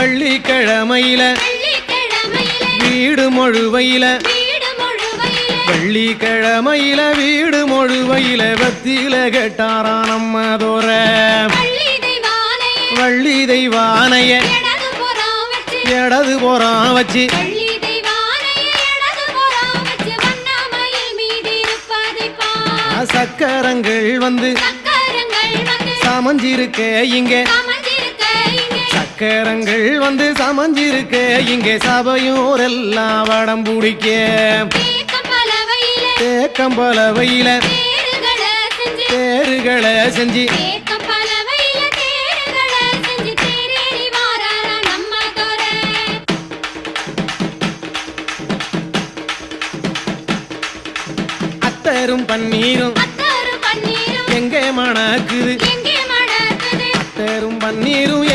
வெள்ளிக்கிழமையில வீடு மொழுவையில வெள்ளிக்கிழமையில வீடு மொழுவையில வெத்தில கேட்டாரா நம்ம தோற வள்ளி தெய்வானைய இடது போறான் வச்சு சக்கரங்கள் வந்து சமஞ்சிருக்க இங்க சக்கரங்கள் வந்து சமஞ்சிருக்க இங்கே சபையோரெல்லாம் வடம் பிடிக்க தேக்கம்பலவையில தேருகளை செஞ்சு அத்தரும் பன்னீரும் எங்கே மணக்குது அத்தரும் பன்னீரும்